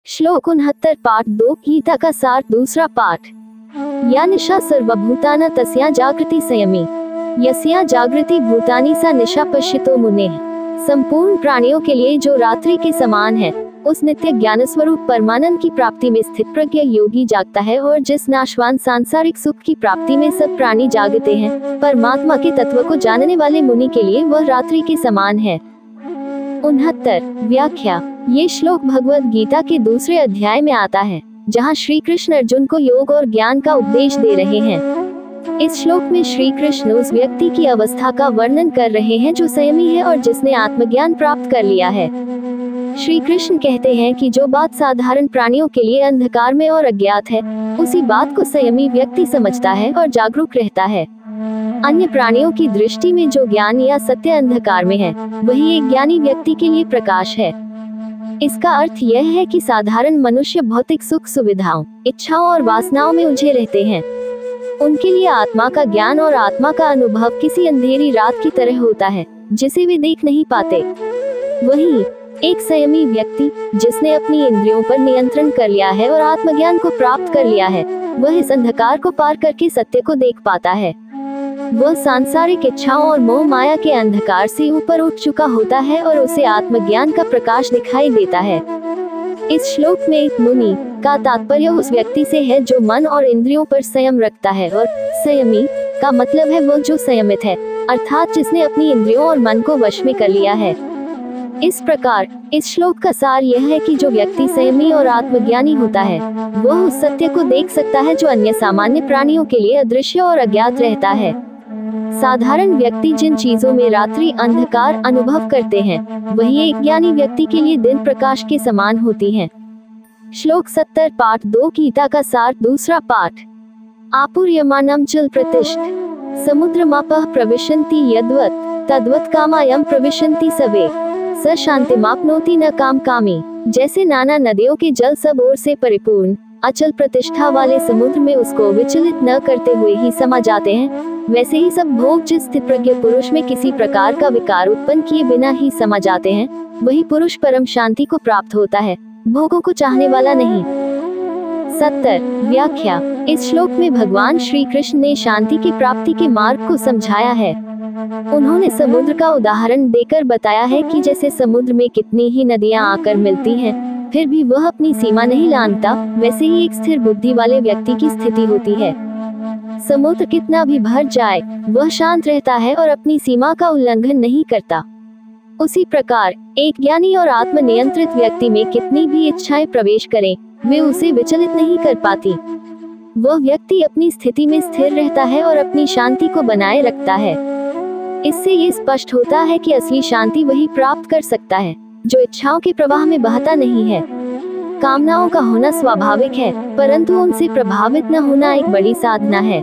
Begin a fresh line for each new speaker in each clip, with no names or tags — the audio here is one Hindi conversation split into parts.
श्लोक 69 पाठ 2 गीता का सार दूसरा पाठ। या निशा सर्वभूताना तस्या जागृति संयमी यस्या जागृति भूतानि सा निशा पश्यतो मुनेः। संपूर्ण प्राणियों के लिए जो रात्रि के समान है, उस नित्य ज्ञान स्वरूप परमानंद की प्राप्ति में स्थित प्रज्ञ योगी जागता है, और जिस नाशवान सांसारिक सुख की प्राप्ति में सब प्राणी जागते हैं, परमात्मा के तत्व को जानने वाले मुनि के लिए वह रात्रि के समान है। 69 व्याख्या। ये श्लोक भगवद गीता के दूसरे अध्याय में आता है, जहाँ श्री कृष्ण अर्जुन को योग और ज्ञान का उपदेश दे रहे हैं। इस श्लोक में श्री कृष्ण उस व्यक्ति की अवस्था का वर्णन कर रहे हैं जो संयमी है और जिसने आत्मज्ञान प्राप्त कर लिया है। श्री कृष्ण कहते हैं कि जो बात साधारण प्राणियों के लिए अंधकार में और अज्ञात है, उसी बात को संयमी व्यक्ति समझता है और जागरूक रहता है। अन्य प्राणियों की दृष्टि में जो ज्ञान या सत्य अंधकार में है, वही एक ज्ञानी व्यक्ति के लिए प्रकाश है। इसका अर्थ यह है कि साधारण मनुष्य भौतिक सुख सुविधाओं, इच्छाओं और वासनाओं में उलझे रहते हैं। उनके लिए आत्मा का ज्ञान और आत्मा का अनुभव किसी अंधेरी रात की तरह होता है, जिसे वे देख नहीं पाते। वहीं एक संयमी व्यक्ति, जिसने अपनी इंद्रियों पर नियंत्रण कर लिया है और आत्मज्ञान को प्राप्त कर लिया है, वह इस अंधकार को पार करके सत्य को देख पाता है। वह सांसारिक इच्छाओं और मोह माया के अंधकार से ऊपर उठ चुका होता है और उसे आत्मज्ञान का प्रकाश दिखाई देता है। इस श्लोक में एक मुनि का तात्पर्य उस व्यक्ति से है जो मन और इंद्रियों पर संयम रखता है, और संयमी का मतलब है वह जो संयमित है, अर्थात जिसने अपनी इंद्रियों और मन को वश में कर लिया है। इस प्रकार इस श्लोक का सार यह है कि जो व्यक्ति संयमी और आत्मज्ञानी होता है, वह उस सत्य को देख सकता है जो अन्य सामान्य प्राणियों के लिए अदृश्य और अज्ञात रहता है। साधारण व्यक्ति जिन चीजों में रात्रि अंधकार अनुभव करते हैं, वही एक ज्ञानी व्यक्ति के लिए दिन प्रकाश के समान होती हैं। श्लोक 70 पाठ 2 गीता का सार दूसरा पाठ। आपूर्यमानं जल प्रतिष्ठ समुद्रमापः प्रविशन्ति यद्वत् तद्वत् कामायं प्रविशन्ति सवे स शान्तिमाप्नोति न काम कामी। जैसे नाना नदियों के जल सब ओर से परिपूर्ण अचल प्रतिष्ठा वाले समुद्र में उसको विचलित न करते हुए ही समा जाते हैं, वैसे ही सब भोग जिस स्थितप्रज्ञ पुरुष में किसी प्रकार का विकार उत्पन्न किए बिना ही समा जाते हैं, वही पुरुष परम शांति को प्राप्त होता है, भोगों को चाहने वाला नहीं। 70 व्याख्या। इस श्लोक में भगवान श्री कृष्ण ने शांति की प्राप्ति के मार्ग को समझाया है। उन्होंने समुद्र का उदाहरण देकर बताया है कि जैसे समुद्र में कितनी ही नदियां आकर मिलती हैं, फिर भी वह अपनी सीमा नहीं लांघता, वैसे ही एक स्थिर बुद्धि वाले व्यक्ति की स्थिति होती है। समुद्र कितना भी भर जाए, वह शांत रहता है और अपनी सीमा का उल्लंघन नहीं करता। उसी प्रकार एक ज्ञानी और आत्मनियंत्रित व्यक्ति में कितनी भी इच्छाएं प्रवेश करें, वे उसे विचलित नहीं कर पाती। वह व्यक्ति अपनी स्थिति में स्थिर रहता है और अपनी शांति को बनाए रखता है। इससे ये स्पष्ट होता है कि असली शांति वही प्राप्त कर सकता है जो इच्छाओं के प्रवाह में बहता नहीं है। कामनाओं का होना स्वाभाविक है, परंतु उनसे प्रभावित न होना एक बड़ी साधना है।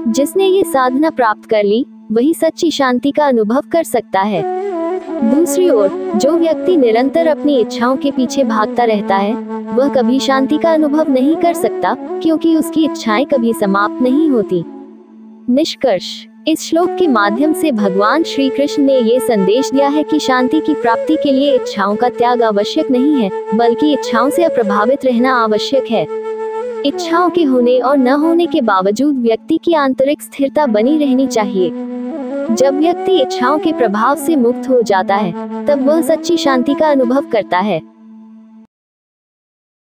जिसने ये साधना प्राप्त कर ली, वही सच्ची शांति का अनुभव कर सकता है। दूसरी ओर जो व्यक्ति निरंतर अपनी इच्छाओं के पीछे भागता रहता है, वह कभी शांति का अनुभव नहीं कर सकता, क्योंकि उसकी इच्छाएं कभी समाप्त नहीं होती। निष्कर्ष। इस श्लोक के माध्यम से भगवान श्री कृष्ण ने ये संदेश दिया है कि शांति की प्राप्ति के लिए इच्छाओं का त्याग आवश्यक नहीं है, बल्कि इच्छाओं से अप्रभावित रहना आवश्यक है। इच्छाओं के होने और न होने के बावजूद व्यक्ति की आंतरिक स्थिरता बनी रहनी चाहिए। जब व्यक्ति इच्छाओं के प्रभाव से मुक्त हो जाता है, तब वह सच्ची शांति का अनुभव करता है।